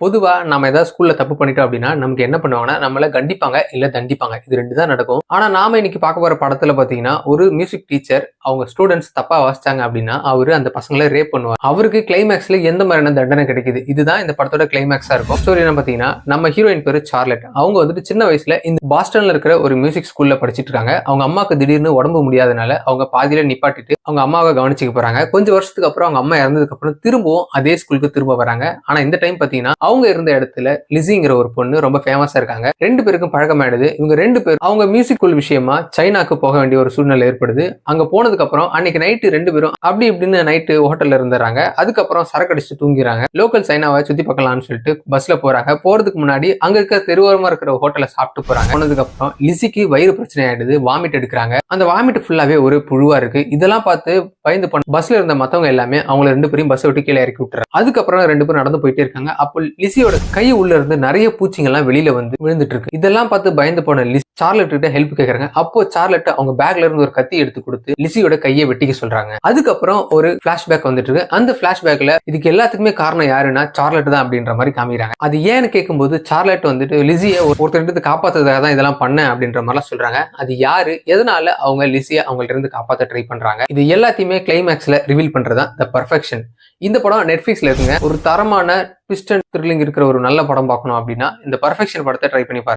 பொதுவா நம்ம ஏதாவது ஸ்கூல்ல தப்பு பண்ணிட்டோம் அப்படின்னா, நமக்கு என்ன பண்ணுவாங்கன்னா, நம்மள கண்டிப்பாங்க, இல்ல தண்டிப்பாங்க. இது 2 தான் நடக்கும். ஆனா நாம இன்னைக்கு பார்க்க போற படத்துல பார்த்தீங்கன்னா, ஒரு மியூசிக் டீச்சர் அவங்க ஸ்டூடண்ட்ஸ் தப்பா வாசிச்சாங்க அப்படின்னா, அவரு அந்த பசங்கள ரேப் பண்ணுவாரு. அவருக்கு கிளைமாக்ஸ்ல எந்த மாதிரியான தண்டனை கிடைக்குது? இதுதான் இந்த படத்தோட கிளைமாக்ஸா இருக்கும். ஸ்டோரி என்ன பார்த்தீங்கன்னா, நம்ம ஹீரோயின் பேரு சார்லட். அவங்க வந்துட்டு சின்ன வயசுல இந்த பாஸ்டன்ல இருக்கிற ஒரு மியூசிக் ஸ்கூல்ல படிச்சிட்டு இருக்காங்க. அவங்க அம்மாக்கு திடீர்னு உடம்பு முடியாதனால, அவங்க பாதியில நிப்பாட்டிட்டு அவங்க அம்மாவ கவனிச்சுக்க போறாங்க. கொஞ்சம் வருஷத்துக்கு அப்புறம் அவங்க அம்மா இறந்ததுக்கு அப்புறம் திரும்பவும் அதே ஸ்கூலுக்கு திரும்ப வராங்க. ஆனா இந்த டைம் பார்த்தீங்கன்னா, அவங்க இருந்த இடத்துல லிஸிங்கிற ஒரு பொண்ணு ரொம்ப ஃபேமஸா இருக்காங்க. 2 பேருக்கும் பழக்கமாயிடுது. இவங்க 2 பேரும் அவங்க மியூசிக் ஸ்கூல் விஷயமா சைனாக்கு போக வேண்டிய ஒரு சூழ்நிலை ஏற்படுது. அங்க போனதுக்கு அப்புறம் அன்னைக்கு நைட்டு 2 பேரும் அப்படி இப்படின்னு நைட்டு ஹோட்டல்ல இருந்துறாங்க. அதுக்கப்புறம் சரக்கு அடிச்சுட்டு தூங்கிறாங்க. லோக்கல் சைனாவை சுத்தி பார்க்கலாம்னு சொல்லிட்டு பஸ்ல போறாங்க. போறதுக்கு முன்னாடி அங்க இருக்க தெருவோரமா இருக்கிற ஹோட்டல்ல சாப்பிட்டு போறாங்க. போனதுக்கு அப்புறம் லிஸிக்கு வயிறு பிரச்சனை ஆயிடுது. வாமிட் எடுக்கிறாங்க. அந்த வாமிட் ஃபுல்லாவே ஒரு புழுவா இருக்கு. இதெல்லாம் பார்த்து பயந்து போன பஸ்ல இருந்த மத்தவங்க எல்லாமே அவங்க 2 பேரையும் பஸ் விட்டு கீழே இறக்கி விட்டுறாங்க. அதுக்கப்புறம் 2 பேரும் நடந்து போயிட்டே இருக்காங்க. அப்போ லிஸியோட கை உள்ள இருந்து நிறைய பூச்சிங்கெல்லாம் வெளியில வந்து விழுந்துட்டு இருக்கு. இதெல்லாம் பார்த்து பயந்து போன லிஸ் சார்லட் கிட்ட ஹெல்ப் கேக்குறாங்க. அப்போ சார்லட் அவங்க பேக்ல இருந்து ஒரு கத்தி எடுத்து கொடுத்து லிஸியோட கையை வெட்டிக்க சொல்றாங்க. அதுக்கப்புறம் ஒரு பிளாஷ்பேக் வந்துட்டு இருக்கு. அந்த பிளாஷ்பேக்ல இதுக்கு எல்லாத்துக்குமே காரணம் யாருன்னா சார்லட் தான் அப்படின்ற மாதிரி காமிக்கிறாங்க. அது ஏன்னு கேட்கும்போது சார்லட் வந்துட்டு லிஸியை ஒருத்தர் காப்பாத்துறதுக்காக தான் இதெல்லாம் பண்ண அப்படின்ற மாதிரிலாம் சொல்றாங்க. அது யாரு, எதனால அவங்க லிஸியை அவங்கள்ட்ட இருந்து காப்பாத்த ட்ரை பண்றாங்க, இது எல்லாத்தையுமே கிளைமேக்ஸ்ல ரிவீல் பண்றதா த பெர்ஃபெக்ஷன். இந்த படம் நெட்ஃபிளிக்ஸ்ல இருக்குங்க. ஒரு தரமான ட்விஸ்ட் அண்ட் த்ரில்லிங் இருக்கிற ஒரு நல்ல படம் பார்க்கணும் அப்படின்னா இந்த பெர்ஃபெக்ஷன் படத்தை ட்ரை பண்ணி பாருங்க.